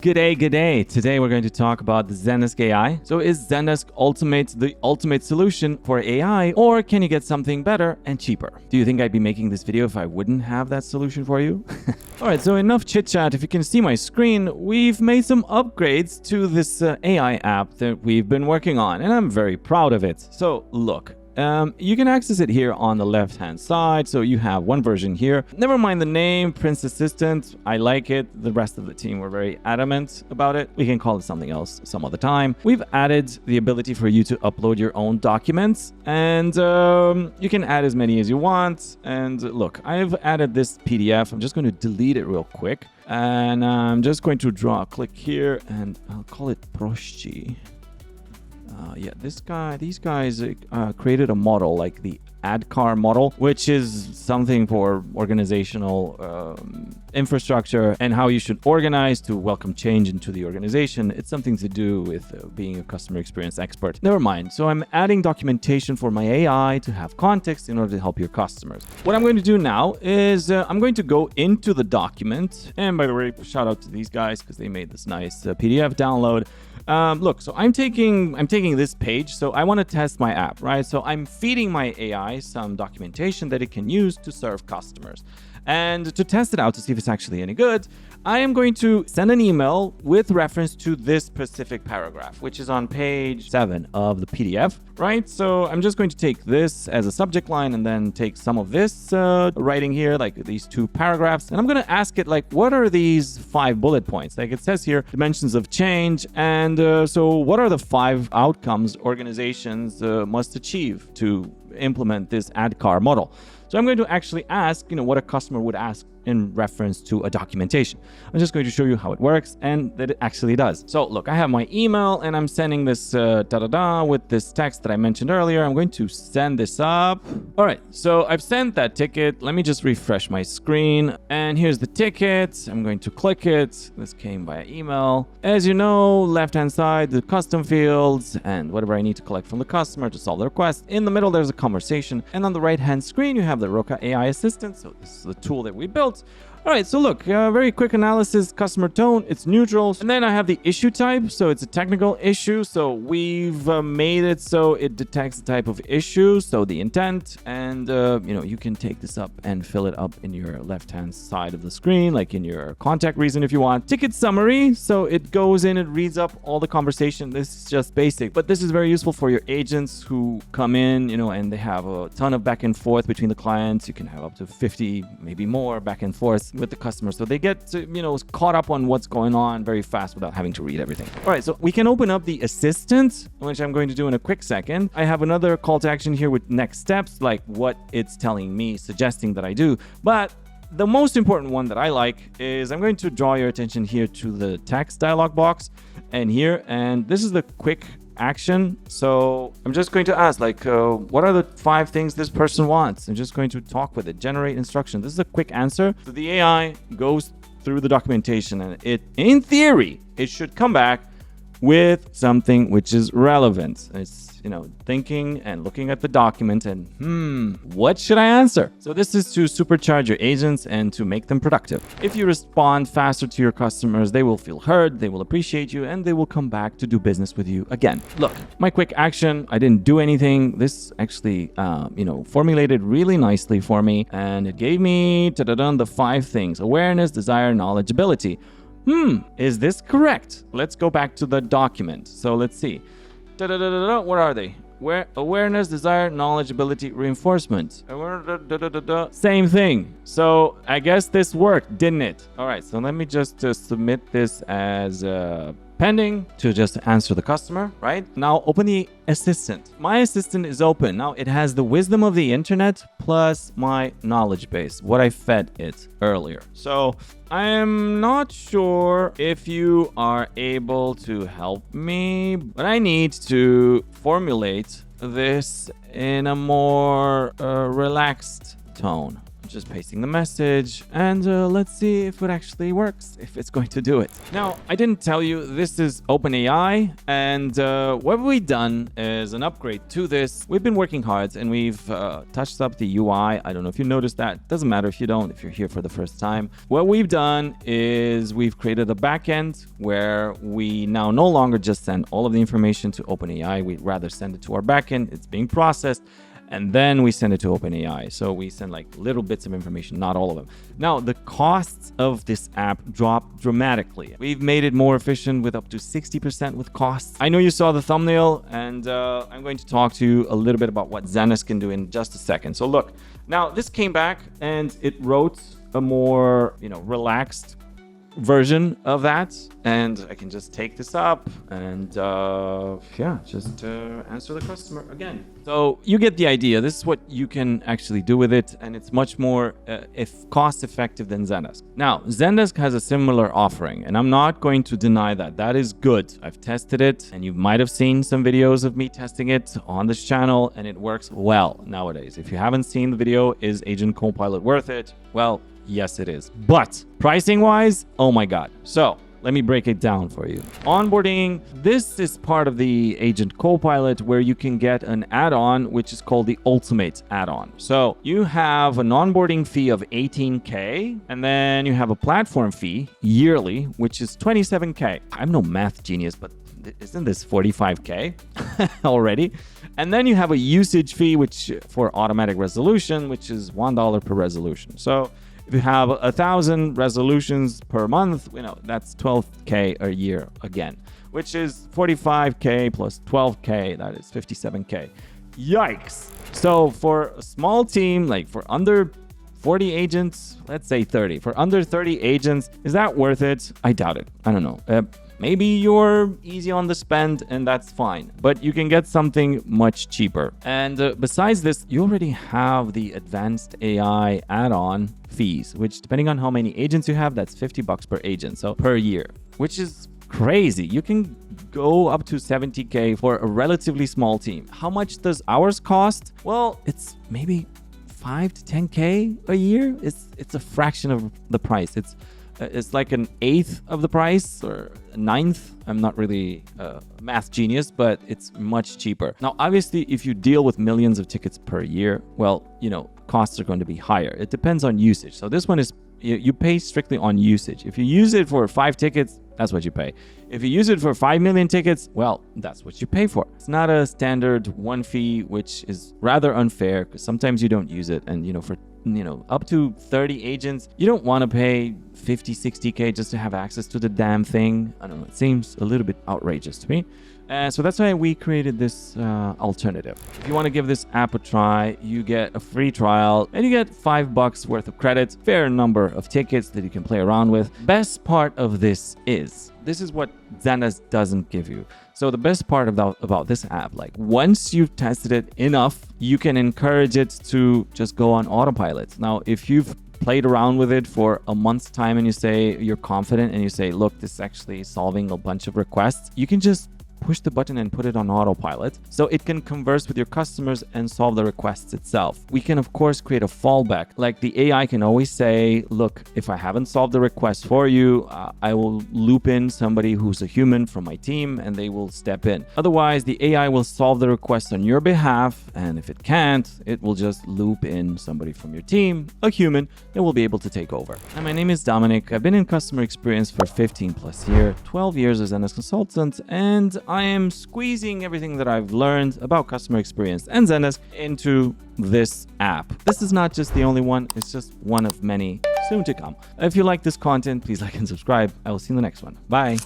Good day. Today we're going to talk about the Zendesk AI. So is Zendesk Ultimate the ultimate solution for AI, or can you get something better and cheaper? Do you think I'd be making this video if I wouldn't have that solution for you? Alright, so enough chit chat. If you can see my screen, we've made some upgrades to this AI app that we've been working on, and I'm very proud of it. So look. You can access it here on the left-hand side. So you have one version here. Never mind the name, Prince Assistant. I like it. The rest of the team were very adamant about it. We can call it something else some other time. We've added the ability for you to upload your own documents, and you can add as many as you want. And look, I've added this PDF. I'm just going to delete it real quick. And I'm just going to draw a click here, and I'll call it Prości. These guys created a model like the ADCAR model, which is something for organizational infrastructure and how you should organize to welcome change into the organization. It's something to do with being a customer experience expert. Never mind. So I'm adding documentation for my AI to have context in order to help your customers. What I'm going to do now is I'm going to go into the document. And by the way, shout out to these guys because they made this nice PDF download. Look, so I'm taking this page, so I want to test my app, right? So I'm feeding my AI some documentation that it can use to serve customers. And to test it out to see if it's actually any good, I am going to send an email with reference to this specific paragraph, which is on page 7 of the PDF, right? So I'm just going to take this as a subject line and then take some of this writing here, like these 2 paragraphs. And I'm going to ask it, like, what are these 5 bullet points? Like it says here, dimensions of change. And so what are the 5 outcomes organizations must achieve to implement this ADCAR model? So I'm going to actually ask, what a customer would ask in reference to a documentation. I'm just going to show you how it works and that it actually does. So look, I have my email and I'm sending this with this text that I mentioned earlier. I'm going to send this up. All right, so I've sent that ticket. Let me just refresh my screen. And here's the ticket. I'm going to click it. This came via email. As you know, left-hand side, the custom fields and whatever I need to collect from the customer to solve the request. In the middle, there's a conversation. And on the right-hand screen, you have the Roca.AI assistant. So this is the tool that we built. All right, so look, very quick analysis, customer tone, it's neutral. And then I have the issue type. So it's a technical issue. So we've made it so it detects the type of issue. So the intent, and you can take this up and fill it up in your left-hand side of the screen, like in your contact reason if you want. Ticket summary. So it goes in, it reads up all the conversation. This is just basic, but this is very useful for your agents who come in, and they have a ton of back and forth between the clients. You can have up to 50, maybe more back and forth with the customer, so they get to, caught up on what's going on very fast without having to read everything. All right, so we can open up the assistant, which I'm going to do in a quick second. I have another call to action here with next steps, like what it's telling me, suggesting that I do. But the most important one that I like is I'm going to draw your attention here to the text dialog box and here, and this is the quick action. So I'm just going to ask, what are the 5 things this person wants? I'm just going to talk with it, generate instruction. This is a quick answer. So the AI goes through the documentation, and in theory, it should come back with something which is relevant. It's thinking and looking at the document and what should I answer? So this is to supercharge your agents and to make them productive. If you respond faster to your customers, they will feel heard, they will appreciate you, and they will come back to do business with you again. Look, my quick action, I didn't do anything. This actually formulated really nicely for me, and it gave me the 5 things: awareness, desire, knowledge, ability. Is this correct? Let's go back to the document. So let's see. What are they? Awareness, desire, knowledge, ability, reinforcement. Same thing. So I guess this worked, didn't it? All right, so let me just submit this as pending to just answer the customer, right? Now open the assistant. My assistant is open. Now it has the wisdom of the internet plus my knowledge base, what I fed it earlier. So I am not sure if you are able to help me, but I need to formulate this in a more relaxed tone. just pasting the message, and let's see if it actually works, if it's going to do it. Now, I didn't tell you this is OpenAI, and what we've done is an upgrade to this. We've been working hard, and we've touched up the UI. I don't know if you noticed that. Doesn't matter if you don't, if you're here for the first time. What we've done is we've created a backend where we now no longer just send all of the information to OpenAI. We'd rather send it to our backend. It's being processed, and then we send it to OpenAI. So we send like little bits of information, not all of them. Now, the costs of this app drop dramatically. We've made it more efficient with up to 60% with costs. I know you saw the thumbnail, and I'm going to talk to you a little bit about what Zendesk can do in just a second. So look, now this came back and it wrote a more, relaxed version of that, and I can just take this up and just answer the customer again. So you get the idea. This is what you can actually do with it, and it's much more cost effective than Zendesk. Now, Zendesk has a similar offering, and I'm not going to deny that. That is good. I've tested it, and you might have seen some videos of me testing it on this channel, and it works well nowadays. If you haven't seen the video, is Agent Copilot worth it? Well, yes, it is. But pricing wise, oh my God. So let me break it down for you. Onboarding, this is part of the Agent Copilot where you can get an add-on, which is called the Ultimate add-on. So you have an onboarding fee of $18K, and then you have a platform fee yearly, which is $27K. I'm no math genius, but isn't this $45K already? And then you have a usage fee, which for automatic resolution, which is $1 per resolution. So if you have 1,000 resolutions per month, that's $12K a year again, which is $45K plus $12K, that is $57K. Yikes. So for a small team, like for under 40 agents, let's say 30. For under 30 agents, is that worth it? I doubt it. I don't know. Maybe you're easy on the spend, and that's fine, but you can get something much cheaper. And besides this, you already have the Advanced AI add-on fees, which depending on how many agents you have, that's $50 per agent, so per year, which is crazy. You can go up to $70K for a relatively small team. How much does ours cost? Well, it's maybe $5 to $10K a year. It's a fraction of the price. It's like an eighth of the price or a ninth. I'm not really a math genius, but it's much cheaper. Now, obviously, if you deal with millions of tickets per year, well, costs are going to be higher. It depends on usage. So this one is, you pay strictly on usage. If you use it for 5 tickets, that's what you pay. If you use it for 5 million tickets, well, that's what you pay for. It's not a standard one fee, which is rather unfair because sometimes you don't use it. And, for up to 30 agents, you don't want to pay 50, 60K just to have access to the damn thing. I don't know. It seems a little bit outrageous to me. So that's why we created this alternative. If you want to give this app a try, you get a free trial and you get $5 worth of credits, fair number of tickets that you can play around with. Best part of this is what Zendesk doesn't give you. So the best part about this app, like once you've tested it enough, you can encourage it to just go on autopilot. Now, if you've played around with it for a month's time and you say you're confident and you say, look, this is actually solving a bunch of requests, you can just push the button and put it on autopilot so it can converse with your customers and solve the requests itself. We can, of course, create a fallback. Like the AI can always say, look, if I haven't solved the request for you, I will loop in somebody who's a human from my team and they will step in. Otherwise, the AI will solve the request on your behalf. And if it can't, it will just loop in somebody from your team, a human, that will be able to take over. And my name is Dominic. I've been in customer experience for 15 plus years, 12 years as a Zendesk consultant, and I am squeezing everything that I've learned about customer experience and Zendesk into this app. This is not just the only one, it's just one of many soon to come. If you like this content, please like and subscribe. I will see you in the next one. Bye.